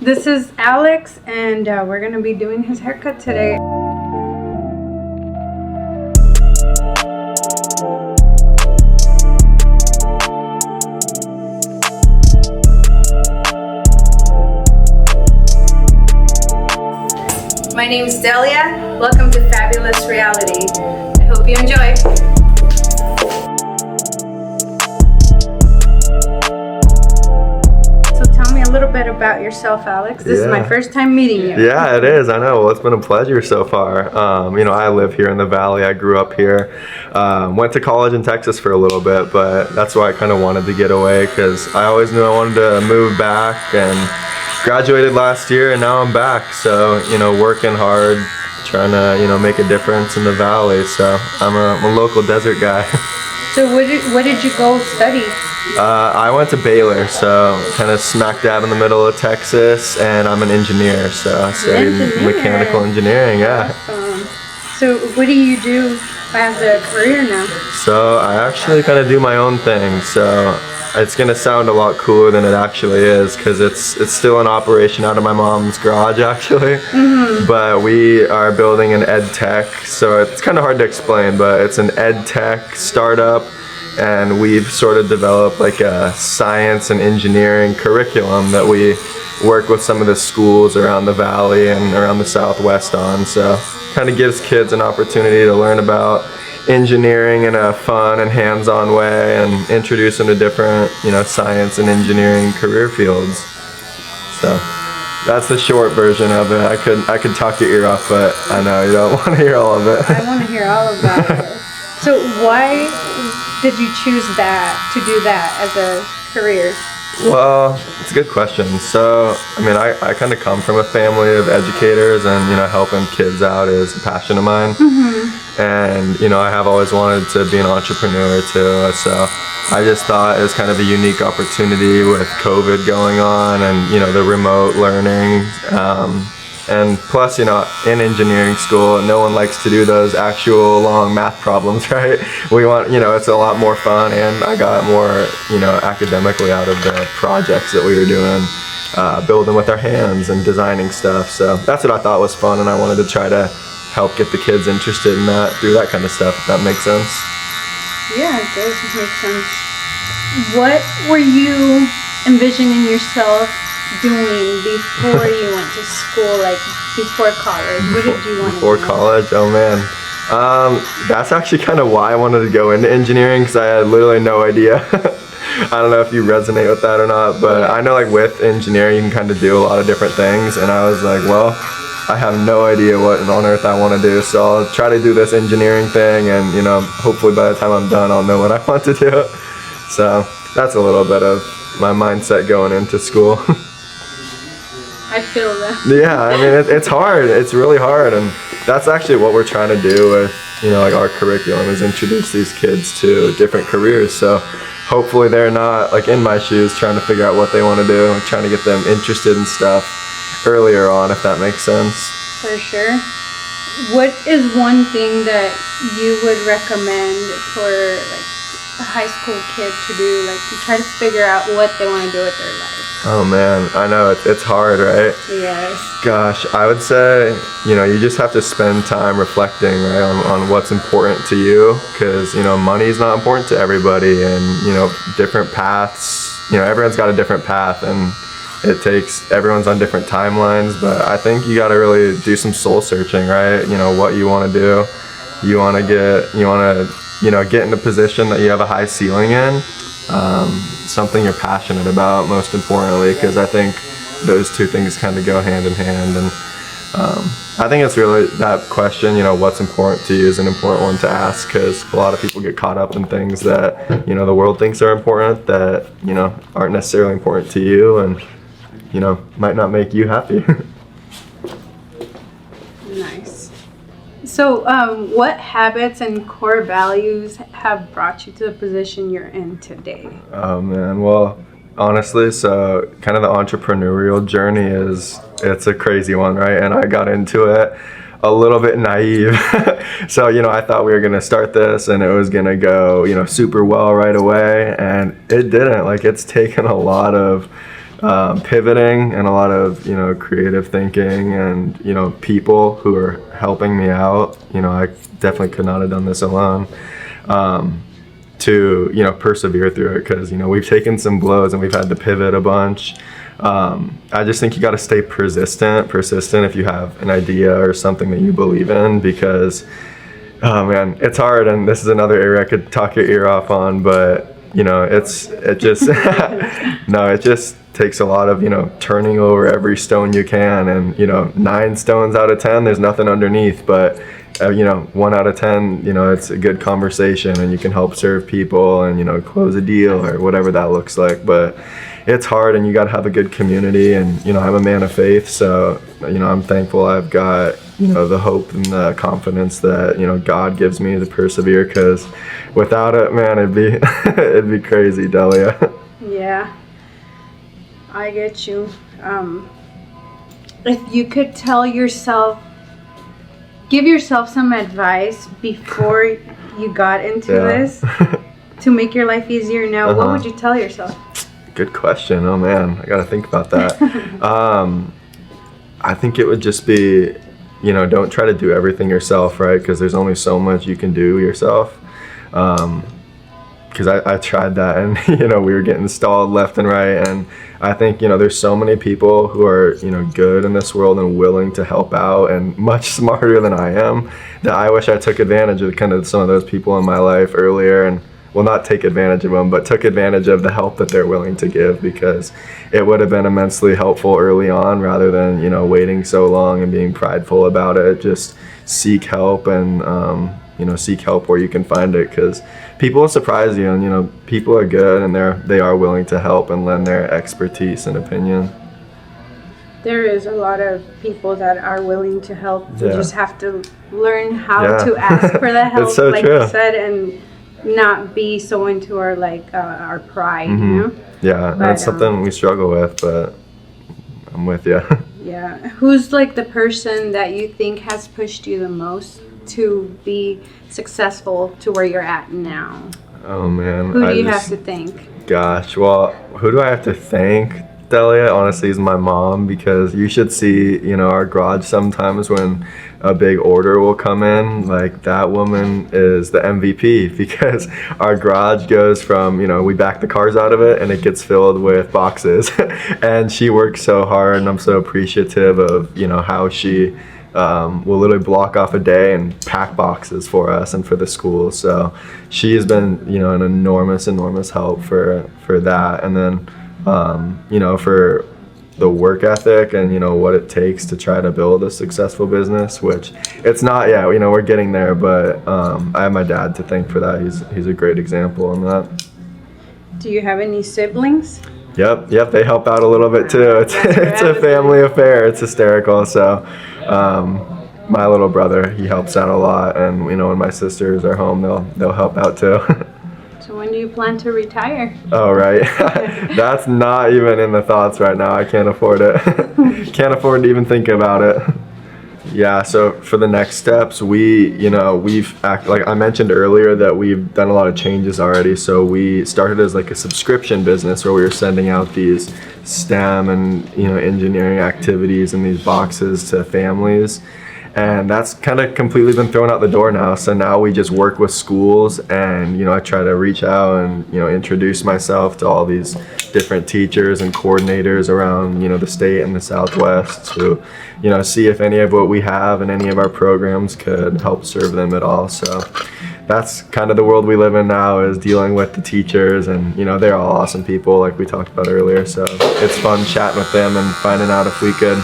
This is Alex, and we're gonna be doing his haircut today. My name is Delia. Welcome to Fabulous Reality. I hope you enjoy. So tell me a little bit about yourself, Alex. This is my first time meeting you. Yeah, it is. I know. Well, it's been a pleasure so far. I live here in the Valley. I grew up here. Went to college in Texas for a little bit, but that's why I kind of wanted to get away because I always knew I wanted to move back, and graduated last year and now I'm back. So, working hard, trying to, make a difference in the Valley. So I'm a local desert guy. So what did you go study? I went to Baylor, so kind of smack dab in the middle of Texas, and I'm an engineer, so I studied mechanical engineering, yeah. Awesome. So what do you do as a career now? So I actually kind of do my own thing, so it's going to sound a lot cooler than it actually is because it's still in operation out of my mom's garage actually. Mm-hmm. But we are building an ed tech, so it's kind of hard to explain, but it's an ed tech startup, and we've sort of developed like a science and engineering curriculum that we work with some of the schools around the Valley and around the Southwest on. So kind of gives kids an opportunity to learn about engineering in a fun and hands-on way and introduce them to different, science and engineering career fields. So that's the short version of it. I could talk your ear off, but I know you don't want to hear all of it. I want to hear all of that. So why did you choose to do that as a career? Well, it's a good question. So, I kind of come from a family of educators, and, helping kids out is a passion of mine. Mm-hmm. And, I have always wanted to be an entrepreneur too. So I just thought it was kind of a unique opportunity with COVID going on and, the remote learning. And plus, in engineering school, no one likes to do those actual long math problems, right? We want, it's a lot more fun, and I got more, academically out of the projects that we were doing, building with our hands and designing stuff. So that's what I thought was fun, and I wanted to try to help get the kids interested in that through that kind of stuff, if that makes sense. Yeah, it does make sense. What were you envisioning yourself doing before you went to school, like before college? What did you want to do? Before college? Oh man. That's actually kind of why I wanted to go into engineering, because I had literally no idea. I don't know if you resonate with that or not, but I know like with engineering you can kind of do a lot of different things, and I was like, well, I have no idea what on earth I want to do, so I'll try to do this engineering thing, and hopefully by the time I'm done I'll know what I want to do. So that's a little bit of my mindset going into school. I feel that. Yeah, it's hard. It's really hard, and that's actually what we're trying to do with, like our curriculum, is introduce these kids to different careers. So hopefully they're not like in my shoes trying to figure out what they want to do. I'm trying to get them interested in stuff earlier on, if that makes sense. For sure. What is one thing that you would recommend for like a high school kid to do, like to try to figure out what they want to do with their life? Oh man, I know it's hard, right? Yes. Gosh, I would say, you just have to spend time reflecting, right, on what's important to you, because, money is not important to everybody, and, different paths, everyone's got a different path, and everyone's on different timelines, but I think you got to really do some soul searching, right? What you want to do. You want to get in a position that you have a high ceiling in. Something you're passionate about, most importantly, because I think those two things kind of go hand in hand. And I think it's really that question, what's important to you, is an important one to ask, because a lot of people get caught up in things that the world thinks are important that aren't necessarily important to you, and might not make you happy. Nice. So what habits and core values have brought you to the position you're in today? Oh man, well, honestly, so kind of the entrepreneurial journey it's a crazy one, right? And I got into it a little bit naive. So, I thought we were going to start this and it was going to go, super well right away. And it didn't. Like, it's taken a lot of pivoting and a lot of, creative thinking and, people who are helping me out. I definitely could not have done this alone. To, persevere through it because, we've taken some blows and we've had to pivot a bunch. I just think you got to stay persistent if you have an idea or something that you believe in because, oh man, it's hard. And this is another area I could talk your ear off on, but it just, no, it just takes a lot of, turning over every stone you can. And, 9 stones out of 10, there's nothing underneath, but 1 out of 10, it's a good conversation and you can help serve people and, close a deal or whatever that looks like. But it's hard and you got to have a good community and, I'm a man of faith. So, I'm thankful I've got, the hope and the confidence that, God gives me to persevere because without it, man, it'd be crazy, Delia. Yeah, I get you. If you could give yourself some advice before you got into this to make your life easier now, what would you tell yourself? Good question. Oh man, I gotta think about that. I think it would just be, don't try to do everything yourself, right? Because there's only so much you can do yourself. Because I tried that and, we were getting stalled left and right. And I think, there's so many people who are, good in this world and willing to help out and much smarter than I am that I wish I took advantage of kind of some of those people in my life earlier and, well, not take advantage of them, but took advantage of the help that they're willing to give because it would have been immensely helpful early on rather than, waiting so long and being prideful about it. Just seek help and, seek help where you can find it because people will surprise you and, people are good and they are willing to help and lend their expertise and opinion. There is a lot of people that are willing to help. You just have to learn how to ask for the help, it's so like true. you said, and not be so into our our pride, Yeah, but, that's something we struggle with, but I'm with you. Yeah. Who's the person that you think has pushed you the most to be successful to where you're at now? Oh man. Who do you have to thank? Gosh, well, who do I have to thank? Delia, honestly, is my mom because you should see, our garage sometimes when a big order will come in. Like that woman is the MVP because our garage goes from, we back the cars out of it and it gets filled with boxes. And she works so hard and I'm so appreciative of, how she will literally block off a day and pack boxes for us and for the school. So she has been, an enormous help for that. And then, for the work ethic and, what it takes to try to build a successful business, which it's not yet, we're getting there, but I have my dad to thank for that. He's a great example on that. Do you have any siblings? Yep, they help out a little bit too. It's a family affair. It's hysterical. So, my little brother, he helps out a lot, and when my sisters are home, they'll help out too. So when do you plan to retire? Oh, right. That's not even in the thoughts right now. I can't afford it. Can't afford to even think about it. Yeah, so for the next steps, like I mentioned earlier that we've done a lot of changes already. So we started as a subscription business where we were sending out these STEM and, engineering activities in these boxes to families. And that's kind of completely been thrown out the door now. So now we just work with schools and, I try to reach out and, introduce myself to all these different teachers and coordinators around, the state and the Southwest to, see if any of what we have and any of our programs could help serve them at all. So that's kind of the world we live in now, is dealing with the teachers and, they're all awesome people like we talked about earlier. So it's fun chatting with them and finding out if we could,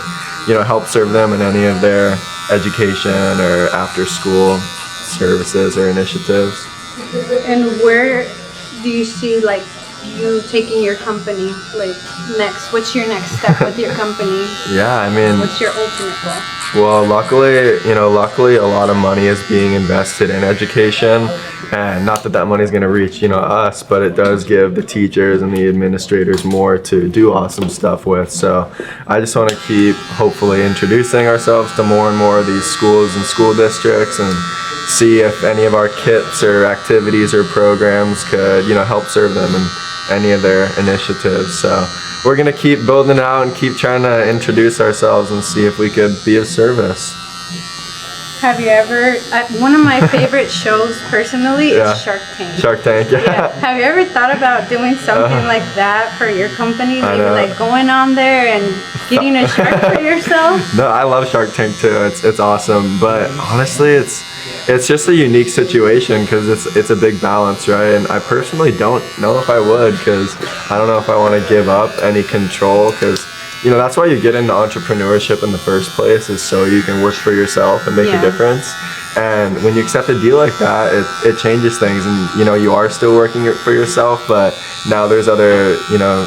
help serve them in any of their education or after school services or initiatives. And where do you see you taking your company next? What's your next step with your company? Yeah, I mean, what's your ultimate goal? Well, luckily a lot of money is being invested in education, and not that money is going to reach, us, but it does give the teachers and the administrators more to do awesome stuff with. So I just want to keep hopefully introducing ourselves to more and more of these schools and school districts and see if any of our kits or activities or programs could, help serve them in any of their initiatives. So we're gonna keep building it out and keep trying to introduce ourselves and see if we could be of service. Have you ever, one of my favorite shows personally is Shark Tank. Shark Tank, yeah. Have you ever thought about doing something like that for your company? Maybe know. like going on there and getting a shark for yourself? No, I love Shark Tank too. It's awesome, but honestly, it's just a unique situation because it's a big balance, right? And I personally don't know if I would, because I don't know if I want to give up any control, because you know, that's why you get into entrepreneurship in the first place, is so you can work for yourself and make a difference. And when you accept a deal like that, it changes things, and you know, you are still working for yourself, but now there's other, you know,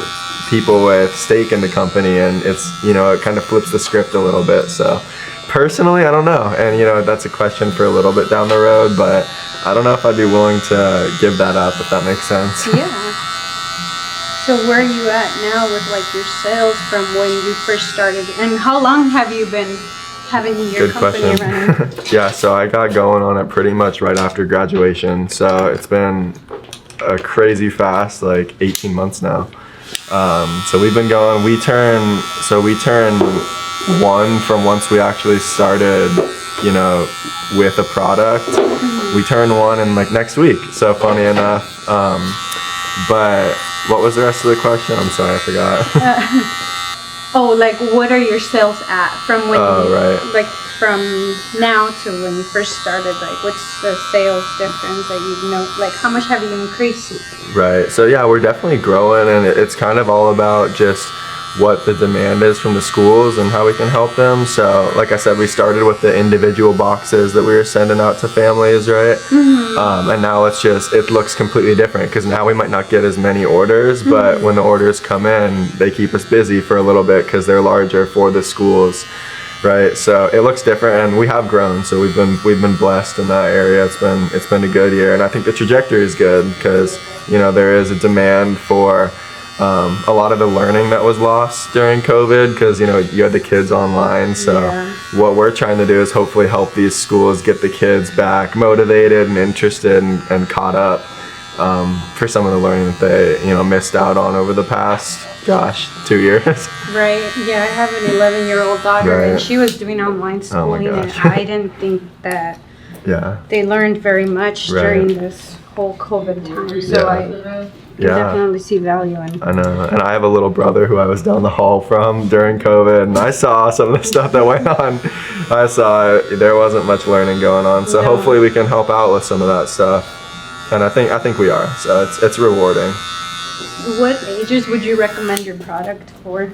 people with stake in the company, and it's, you know, it kind of flips the script a little bit. So personally, I don't know, and you know, that's a question for a little bit down the road, but I don't know if I'd be willing to give that up, if that makes sense. Yeah. So where are you at now with like your sales from when you first started, and how long have you been having your company running? Yeah, so I got going on it pretty much right after graduation, so it's been a crazy fast, like 18 months now. So we've been going, we turned one from once we actually started, you know, with a product. We turned one in like next week, so funny enough. But what was the rest of the question? I'm sorry, I forgot. Oh, like what are your sales at from when like from now to when you first started? Like what's the sales difference that you know? Like how much have you increased? Right. So yeah, we're definitely growing, and it's kind of all about just what the demand is from the schools and how we can help them. So like I said, we started with the individual boxes that we were sending out to families, right? And now it looks completely different, because now we might not get as many orders, but when the orders come in, they keep us busy for a little bit because they're larger for the schools, right? So it looks different, and we have grown, so we've been blessed in that area. It's been a good year, and I think the trajectory is good, because you know, there is a demand for a lot of the learning that was lost during COVID, because you know, you had the kids online. So what we're trying to do is hopefully help these schools get the kids back motivated and interested and caught up for some of the learning that they, you know, missed out on over the past 2 years. Right. Yeah, I have an 11-year-old daughter, and she was doing online schooling, and I didn't think that they learned very much during this whole COVID time. So I definitely see value in. I know, and I have a little brother who I was down the hall from during COVID, and I saw some of the stuff that went on. I saw there wasn't much learning going on, so hopefully we can help out with some of that stuff, and I think we are. So it's rewarding. What ages would you recommend your product for?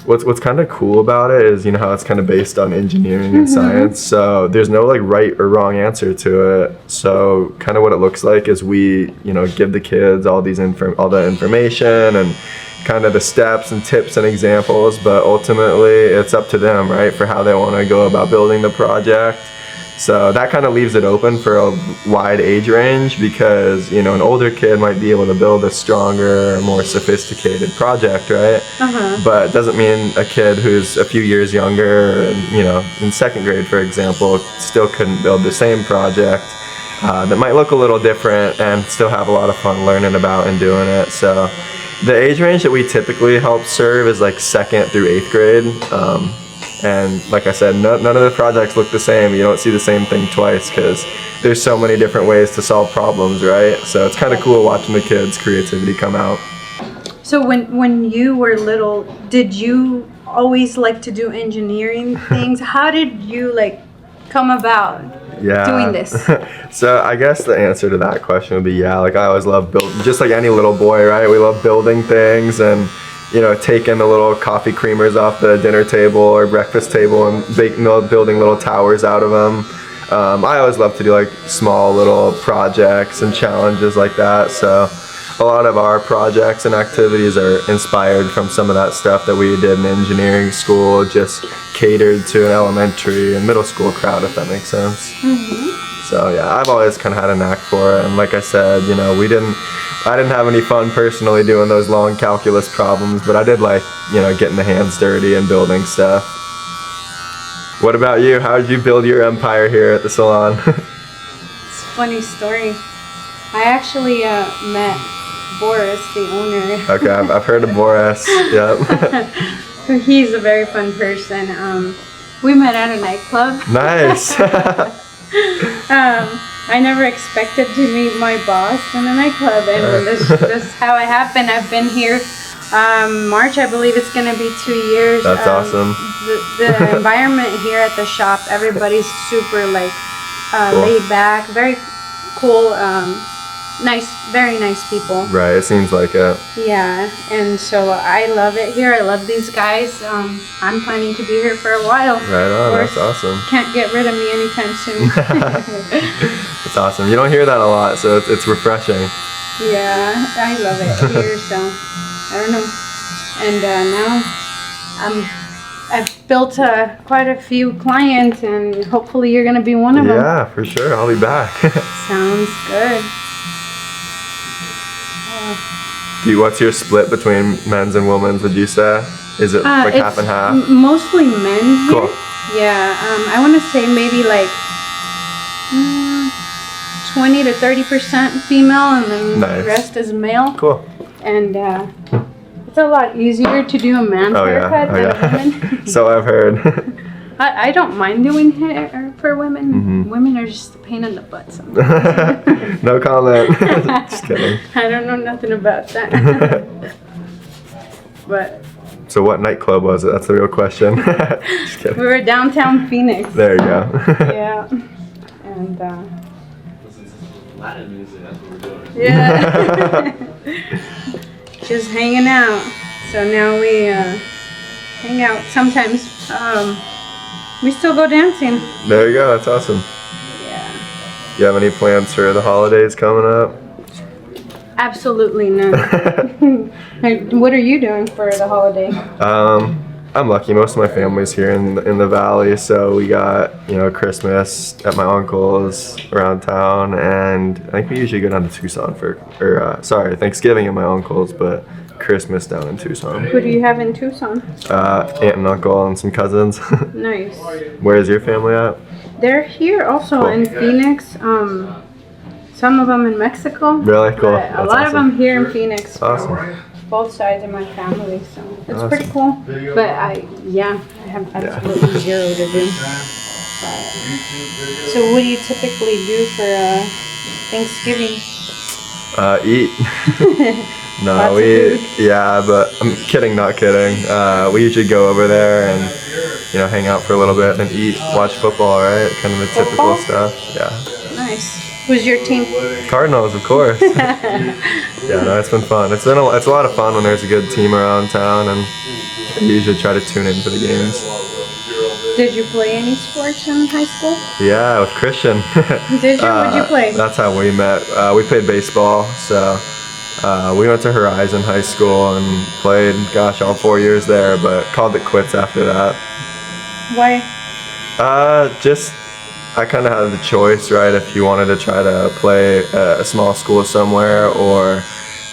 What's kind of cool about it is, you know, how it's kind of based on engineering and science, so there's no like right or wrong answer to it. So kind of what it looks like is we, you know, give the kids all the information and kind of the steps and tips and examples, but ultimately it's up to them, right, for how they want to go about building the project. So that kind of leaves it open for a wide age range, because, you know, an older kid might be able to build a stronger, more sophisticated project, right? But it doesn't mean a kid who's a few years younger, and, you know, in second grade, for example, still couldn't build the same project that might look a little different and still have a lot of fun learning about and doing it. So the age range that we typically help serve is like 2nd through 8th grade. And like I said, none of the projects look the same. You don't see the same thing twice, because there's so many different ways to solve problems, right? So it's kind of cool watching the kids' creativity come out. So when you were little, did you always like to do engineering things? How did you like come about doing this? So I guess the answer to that question would be like I always loved building, just like any little boy, right? We love building things, and you know, taking the little coffee creamers off the dinner table or breakfast table and building little towers out of them. I always love to do like small little projects and challenges like that. So a lot of our projects and activities are inspired from some of that stuff that we did in engineering school, just catered to an elementary and middle school crowd, if that makes sense. So yeah, I've always kind of had a knack for it, and like I said, you know, I didn't have any fun personally doing those long calculus problems, but I did like, you know, getting the hands dirty and building stuff. What about you? How did you build your empire here at the salon? It's a funny story. I actually met Boris, the owner. Okay, I've heard of Boris. Yep. He's a very fun person. We met at a nightclub. Nice. I never expected to meet my boss in a nightclub, and this is how it happened. I've been here. March, I believe it's gonna be 2 years. That's awesome. The environment here at the shop, everybody's super like Cool. laid back, very cool, nice, very nice people. Right, it seems like it. Yeah, and so I love it here. I love these guys. I'm planning to be here for a while. Right on, Of that's course, awesome. Can't get rid of me anytime soon. It's awesome. You don't hear that a lot, so it's refreshing. Yeah, I love it here. So I don't know. And now I've built quite a few clients, and hopefully you're gonna be one of them. Yeah, for sure. I'll be back. Sounds good. What's your split between men's and women's, would you say? Is it like It's half and half? Mostly men here. Cool. Yeah, I want to say maybe like 20 to 30% female, and then Nice. the rest is male. Cool. And it's a lot easier to do a man's haircut than a woman. So I've heard. I don't mind doing hair for women. Mm-hmm. Women are just a pain in the butt sometimes. No comment. Just kidding. I don't know nothing about that. But So what nightclub was it? That's the real question. Just kidding. we were downtown Phoenix. There you go. Yeah. And Latin music, that's what we're doing. yeah. Just hanging out. So now we hang out sometimes. We still go dancing. There you go. That's awesome. Yeah. You have any plans for the holidays coming up? Absolutely none. What are you doing for the holiday? I'm lucky. Most of my family's here in the valley, so we got Christmas at my uncle's around town, and I think we usually go down to Tucson for Thanksgiving at my uncle's, but Christmas down in Tucson. Who do you have in Tucson? Aunt and uncle and some cousins. Nice. Where's your family at? They're here also Cool. in Phoenix. Some of them in Mexico. Really? Cool. But a That's lot of awesome. them here in Phoenix. Awesome. Both sides of my family, so it's Awesome. pretty cool. But I have absolutely zero to do. So what do you typically do for Thanksgiving? Eat. No, Lots of we food. yeah, but I'm kidding, not kidding. We usually go over there and hang out for a little bit and eat, watch football, right? Kind of the typical Football? stuff. Yeah. Nice. Who's your team? Cardinals, of course. Yeah, no, it's been fun. It's a lot of fun when there's a good team around town, and I usually try to tune in for the games. Did you play any sports in high school? Yeah, with Christian. Did you? What'd you play? That's how we met. We played baseball, so we went to Horizon High School and played, all 4 years there, but called it quits after that. Why? I kind of had the choice, right? If you wanted to try to play a small school somewhere, or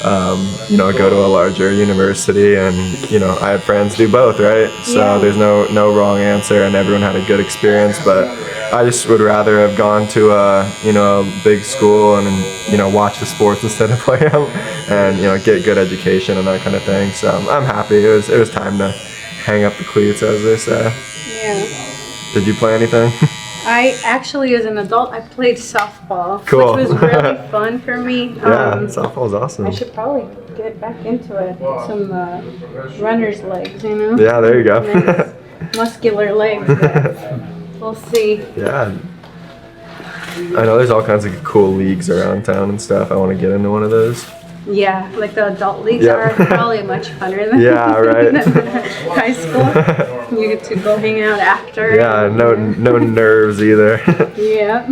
go to a larger university, and I had friends do both, right? So Yeah. there's no wrong answer, and everyone had a good experience. But I just would rather have gone to a big school and watch the sports instead of play them, and get good education and that kind of thing. So I'm happy. It was time to hang up the cleats, as they say. Yeah. Did you play anything? I actually, as an adult, I played softball, Cool. which was really fun for me. Yeah, softball's awesome. I should probably get back into it. Get some runner's legs, Yeah, there you go. Nice muscular legs. But we'll see. Yeah. I know there's all kinds of cool leagues around town and stuff. I want to get into one of those. Yeah, like the adult leagues Yep. are probably much funner than Yeah, right. high school. You get to go hang out after. Yeah, no nerves either. Yeah.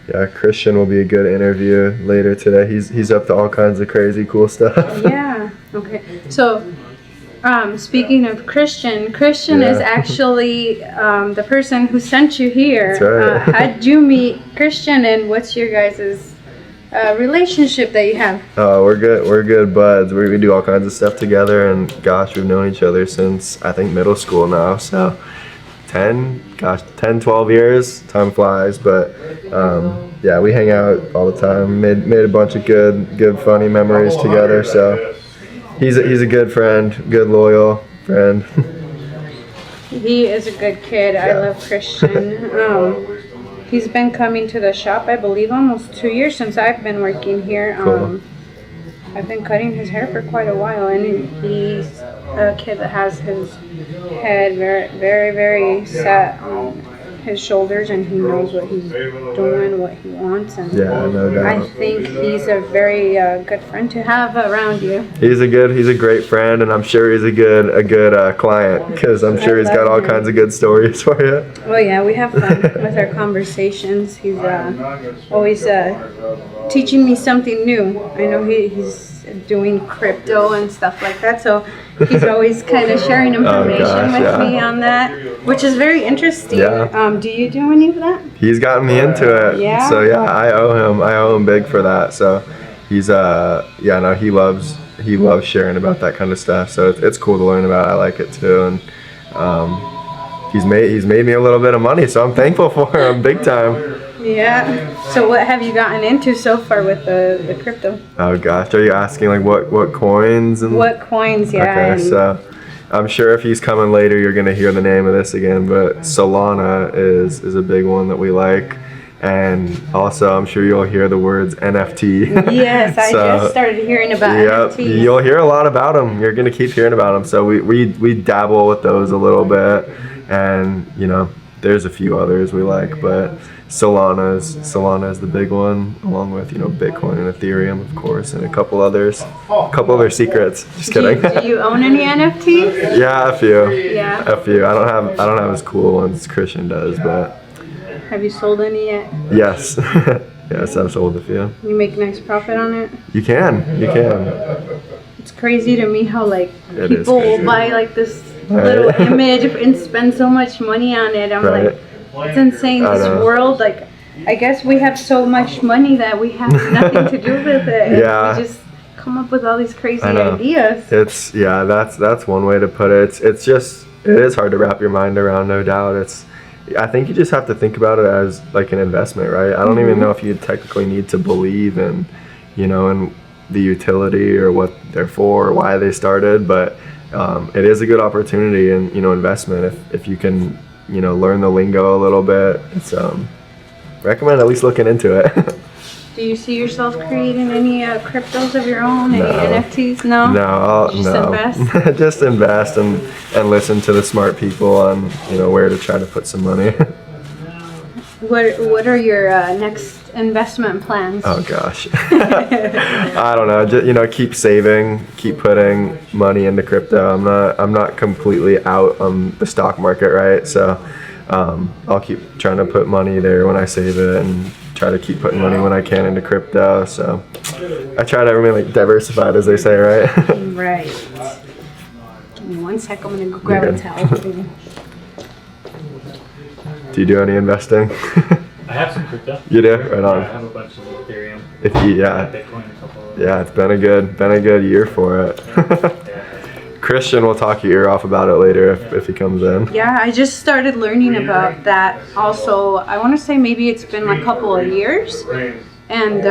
Yeah, Christian will be a good interview later today. He's up to all kinds of crazy cool stuff. Yeah. Okay. So, speaking of Christian Yeah. is actually the person who sent you here. That's right. How did you meet Christian, and what's your guys' relationship that you have? Oh, we're good buds. We do all kinds of stuff together, and gosh, we've known each other since I think middle school now. So 10, 12 years. Time flies, but yeah, we hang out all the time. Made a bunch of good funny memories together. So he's a good friend, good loyal friend. He is a good kid. I love Christian. He's been coming to the shop, I believe, almost 2 years since I've been working here. Cool. I've been cutting his hair for quite a while, and he's a kid that has his head very, very, very set on his shoulders, and he knows what he's doing, what he wants, and Yeah, no doubt. I think he's a very good friend to have around you. He's a great friend, and I'm sure he's a good client, because I'm sure he's got all kinds of good stories for you. Well, yeah, we have fun with our conversations. He's always teaching me something new. I know he's doing crypto and stuff like that, so he's always kind of sharing information with me on that, which is very interesting. Yeah. Do you do any of that? He's gotten me into it. Yeah. So yeah, I owe him big for that. So he's he loves sharing about that kind of stuff. So it's cool to learn about. I like it too, and he's made me a little bit of money, so I'm thankful for him big time. Yeah. So what have you gotten into so far with the crypto? Oh gosh, are you asking like what coins and What coins? Yeah. Okay, so I'm sure if he's coming later, you're gonna hear the name of this again. But Solana is a big one that we like, and also I'm sure you'll hear the words NFT. Yes, I just started hearing about NFTs. You'll hear a lot about them. You're gonna keep hearing about them. So we dabble with those a little bit, and there's a few others we like, but Solana is the big one, along with Bitcoin and Ethereum, of course, and a couple other secrets. Just kidding. Do you own any NFTs? Yeah, a few. Yeah. A few. I don't have as cool ones as Christian does, but Have you sold any yet? yes. Yes, I've sold a few. You make nice profit on it? You can. It's crazy to me how It is people will crazy. buy this little image and spend so much money on it. I'm Right. like, it's insane. I This know. world, I guess we have so much money that we have nothing to do with it. And Yeah. we just come up with all these crazy I know. ideas. That's one way to put it. It is hard to wrap your mind around, no doubt. I think you just have to think about it as like an investment, right? I don't even know if you technically need to believe in the utility or what they're for or why they started, but it is a good opportunity and investment if you can learn the lingo a little bit. It's recommend at least looking into it. Do you see yourself creating any cryptos of your own, any No. NFTs? No? No, Just invest? Just invest and listen to the smart people on where to try to put some money. What are your next investment plans? Oh gosh, I don't know. Just keep saving, keep putting money into crypto. I'm not completely out on the stock market, right? So I'll keep trying to put money there when I save it, and try to keep putting money when I can into crypto. So I try to remain diversified, as they say, right? Right. Give me 1 sec. I'm gonna go grab You're a good. towel. Do you do any investing? I have some crypto. You do? Right on. I have a bunch of Ethereum. Yeah. Bitcoin, a couple of Yeah, it's been a good year for it. Christian will talk your ear off about it later if he comes in. Yeah, I just started learning about that. Also, I want to say maybe it's been a couple of years, and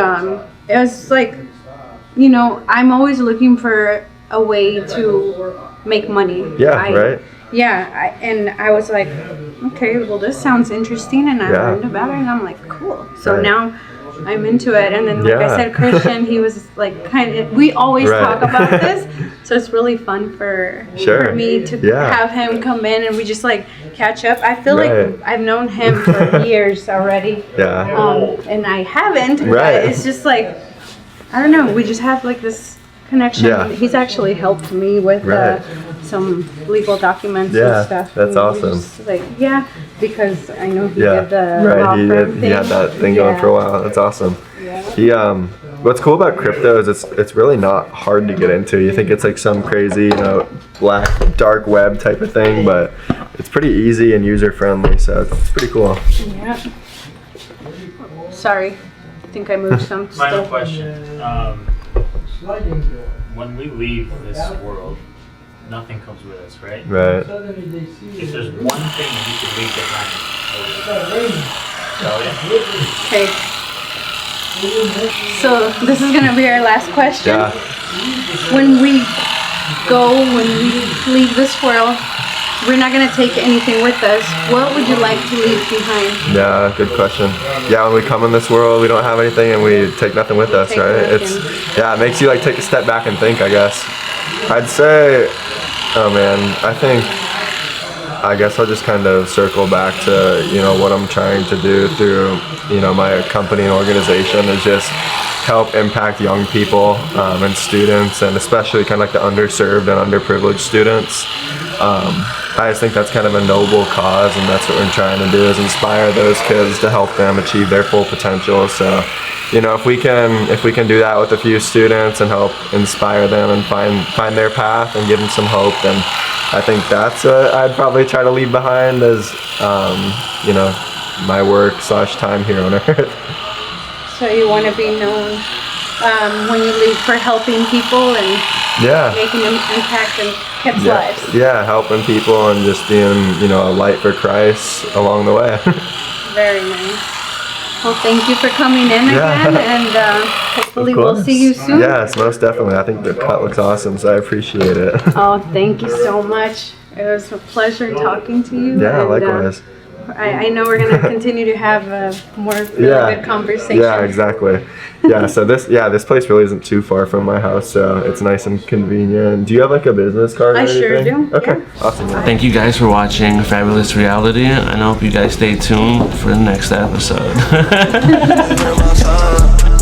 it was like, I'm always looking for a way to make money. Yeah, right? Yeah, and I was like, okay, well, this sounds interesting, and I Yeah. learned about it, and I'm like, cool. So Right. now I'm into it, and then like I Yeah. said, Christian, he was like we always Right. talk about this, so it's really fun for Sure. me to Yeah. have him come in and we just catch up. I feel Right. like I've known him for years already, Yeah. and I haven't, Right. but it's just I don't know, we just have this connection. Yeah. He's actually helped me with Right. some legal documents Yeah, and stuff. that's And awesome. just because I know he Yeah. did the Right. law He firm thing. had that thing going Yeah. for a while. That's awesome. Yeah. He what's cool about crypto is it's really not hard to get into. You think it's like some crazy, black dark web type of thing, but it's pretty easy and user friendly, so it's pretty cool. Yeah. Sorry, I think I moved some Final stuff. question. When we leave this world, nothing comes with us, right? Right. If there's one thing that you could leave behind, what would it be? Delia? Okay. So this is gonna be our last question. Yeah. When we leave this world, we're not gonna take anything with us. What would you like to leave behind? Yeah, good question. Yeah, when we come in this world, we don't have anything and we take nothing with us, Take right? nothing. It makes you like take a step back and think, I guess. I'd say, oh man, I guess I'll just kind of circle back to, you know, what I'm trying to do through, you know, my company and organization is just help impact young people and students, and especially kind of like the underserved and underprivileged students. I just think that's kind of a noble cause, and that's what we're trying to do, is inspire those kids to help them achieve their full potential. So, you know, if we can do that with a few students and help inspire them and find their path and give them some hope, then I think that's what I'd probably try to leave behind as, you know, my work/time here on Earth. So you want to be known when you leave for helping people and making an impact in kids' lives. Yeah, helping people and just being, you know, a light for Christ along the way. Very nice. Well, thank you for coming in again, and hopefully we'll see you soon. Yes, most definitely. I think the cut looks awesome, so I appreciate it. Oh, thank you so much. It was a pleasure talking to you. Yeah, and, likewise. I know we're going to continue to have more really good conversations. Yeah, exactly. Yeah, so this place really isn't too far from my house, so it's nice and convenient. Do you have like a business card or I anything? sure do. Okay, Yeah. awesome. Thank you guys for watching Fabulous Reality, and I hope you guys stay tuned for the next episode.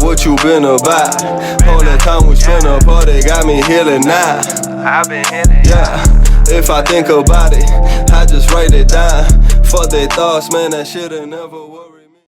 What you been about? All that time we spent apart, they got me healing now. I've been healing. Yeah, if I think about it, I just write it down. Fuck their thoughts, man, that shit'll never worry.